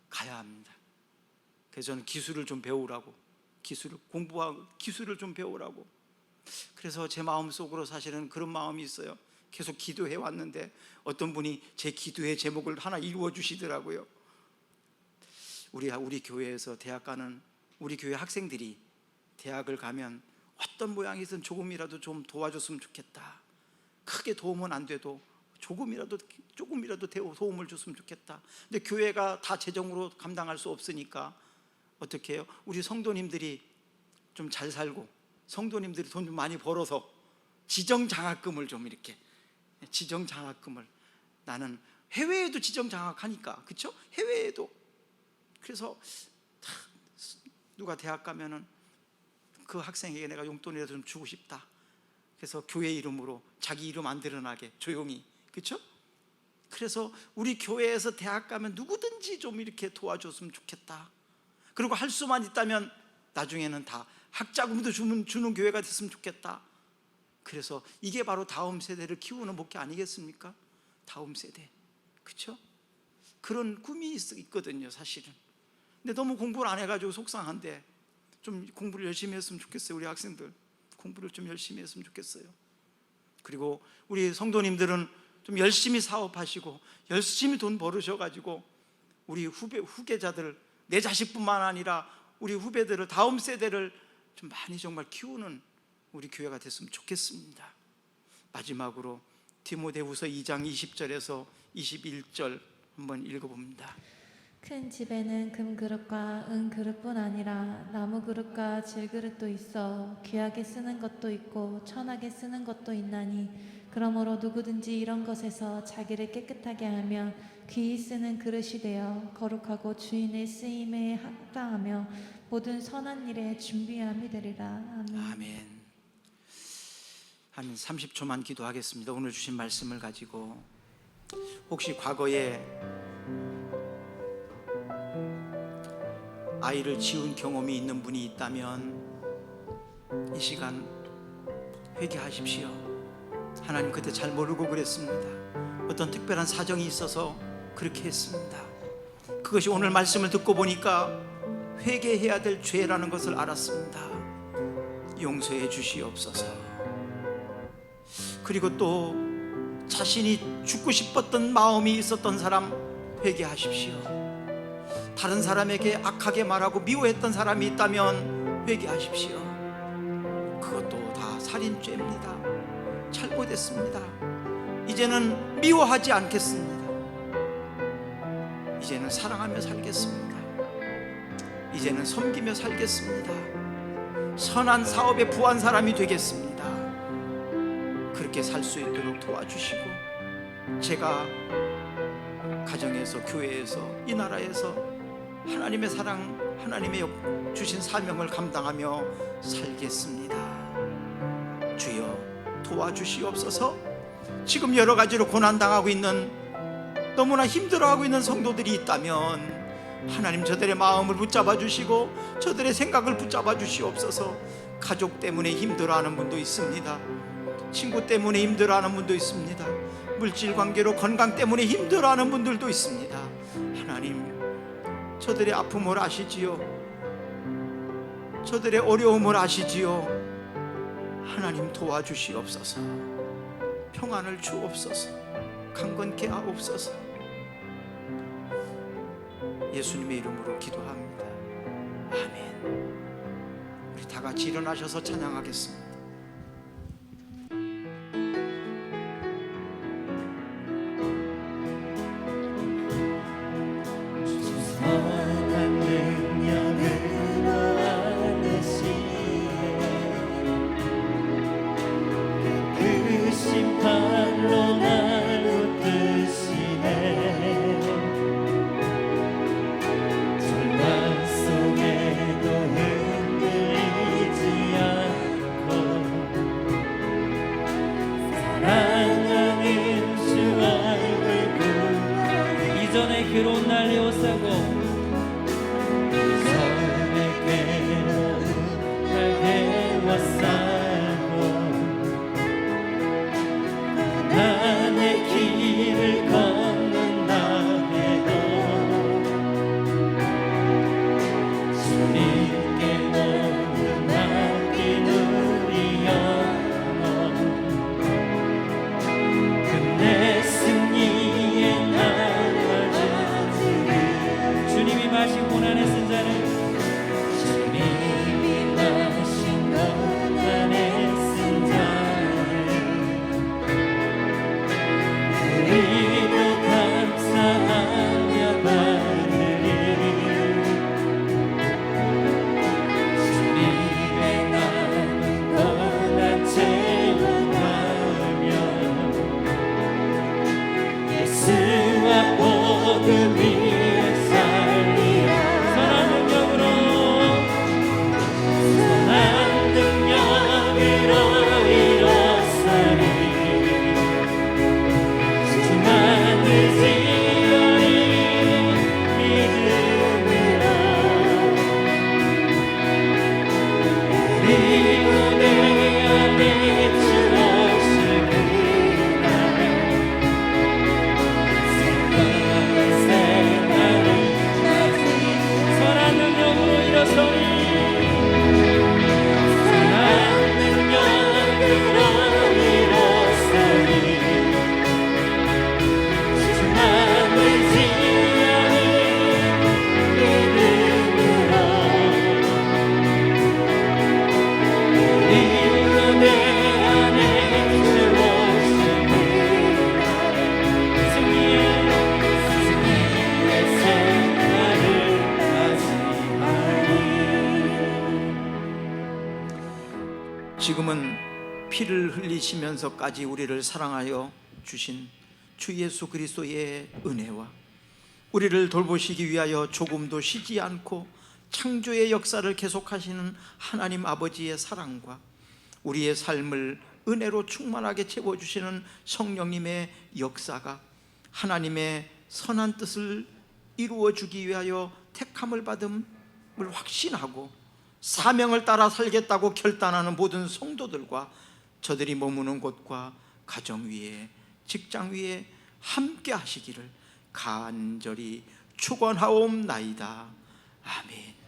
S1: 가야 합니다. 그래서 저는 기술을 좀 배우라고, 공부하고 기술을 좀 배우라고. 그래서 제 마음속으로 사실은 그런 마음이 있어요. 계속 기도해 왔는데 어떤 분이 제 기도의 제목을 하나 이루어 주시더라고요. 우리 교회에서 대학 가는 우리 교회 학생들이 대학을 가면 어떤 모양이든 조금이라도 좀 도와줬으면 좋겠다. 크게 도움은 안 돼도 조금이라도 도움을 줬으면 좋겠다. 근데 교회가 다 재정으로 감당할 수 없으니까 어떻게 해요? 우리 성도님들이 좀 잘 살고 성도님들이 돈 좀 많이 벌어서 지정장학금을 좀 이렇게, 지정장학금을, 나는 해외에도 지정장학하니까, 그렇죠? 해외에도. 그래서 누가 대학 가면은 그 학생에게 내가 용돈이라도 좀 주고 싶다. 그래서 교회 이름으로 자기 이름 안 드러나게 조용히, 그렇죠? 그래서 우리 교회에서 대학 가면 누구든지 좀 이렇게 도와줬으면 좋겠다. 그리고 할 수만 있다면 나중에는 다 학자금도 주는 교회가 됐으면 좋겠다. 그래서 이게 바로 다음 세대를 키우는 목회 아니겠습니까? 다음 세대, 그렇죠? 그런 꿈이 있거든요, 사실은. 근데 너무 공부를 안 해가지고 속상한데 좀 공부를 열심히 했으면 좋겠어요. 우리 학생들 공부를 좀 열심히 했으면 좋겠어요. 그리고 우리 성도님들은 좀 열심히 사업하시고 열심히 돈 벌으셔가지고 우리 후계자들, 내 자식뿐만 아니라 우리 후배들을, 다음 세대를 좀 많이 정말 키우는 우리 교회가 됐으면 좋겠습니다. 마지막으로 디모데후서 2장 20절에서 21절 한번 읽어봅니다.
S2: 큰 집에는 금그릇과 은그릇뿐 아니라 나무그릇과 질그릇도 있어 귀하게 쓰는 것도 있고 천하게 쓰는 것도 있나니 그러므로 누구든지 이런 것에서 자기를 깨끗하게 하며 귀히 쓰는 그릇이 되어 거룩하고 주인의 쓰임에 합당하며 모든 선한 일에 준비함이 되리라. 아멘.
S1: 아멘. 한 30초만 기도하겠습니다. 오늘 주신 말씀을 가지고 혹시 과거에 아이를 지운 경험이 있는 분이 있다면 이 시간 회개하십시오. 하나님 그때 잘 모르고 그랬습니다. 어떤 특별한 사정이 있어서 그렇게 했습니다. 그것이 오늘 말씀을 듣고 보니까 회개해야 될 죄라는 것을 알았습니다. 용서해 주시옵소서. 그리고 또 자신이 죽고 싶었던 마음이 있었던 사람 회개하십시오. 다른 사람에게 악하게 말하고 미워했던 사람이 있다면 회개하십시오. 그것도 다 살인죄입니다. 잘못했습니다. 이제는 미워하지 않겠습니다. 이제는 사랑하며 살겠습니다. 이제는 섬기며 살겠습니다. 선한 사업에 부한 사람이 되겠습니다. 그렇게 살 수 있도록 도와주시고, 제가 가정에서, 교회에서, 이 나라에서 하나님의 사랑, 하나님의 주신 사명을 감당하며 살겠습니다. 주여 도와주시옵소서. 지금 여러 가지로 고난당하고 있는, 너무나 힘들어하고 있는 성도들이 있다면 하나님 저들의 마음을 붙잡아 주시고 저들의 생각을 붙잡아 주시옵소서. 가족 때문에 힘들어하는 분도 있습니다. 친구 때문에 힘들어하는 분도 있습니다. 물질 관계로 건강 때문에 힘들어하는 분들도 있습니다. 하나님 저들의 아픔을 아시지요. 저들의 어려움을 아시지요. 하나님 도와주시옵소서. 평안을 주옵소서. 강건케 하옵소서. 예수님의 이름으로 기도합니다. 아멘. 우리 다 같이 일어나셔서 찬양하겠습니다.
S3: 괴로운 날 에워싸고 섬의 괴로운 날 에워싸고 나의 길을 걷는다 해도 주님께 모든 맡긴 우리 영혼 끝내 승리의 날 주님이 마신 고난의 쓴 자는 주님이 마신 고난의 쓴 자는 우리도 감사하며 받으리 주님의 남은 고난 채워가며 예수와 복음 위에 선한 능력으로 일어서리 주만 의지하니 믿음으로 그리고 내 안에 주 없을 그날에 생각을 선한 능력으로 일어서리 선한 능력으로 일어서리 주만 의지하니 믿음으로 그리고 내 안에 주 없을 승리의 생활을
S1: 지금은 피를 흘리시면서까지 우리를 사랑하여 주신 주 예수 그리스도의 은혜와 우리를 돌보시기 위하여 조금도 쉬지 않고 창조의 역사를 계속하시는 하나님 아버지의 사랑과 우리의 삶을 은혜로 충만하게 채워주시는 성령님의 역사가 하나님의 선한 뜻을 이루어주기 위하여 택함을 받음을 확신하고 사명을 따라 살겠다고 결단하는 모든 성도들과 저들이 머무는 곳과 가정 위에, 직장 위에 함께 하시기를 간절히 축원하옵나이다. 아멘.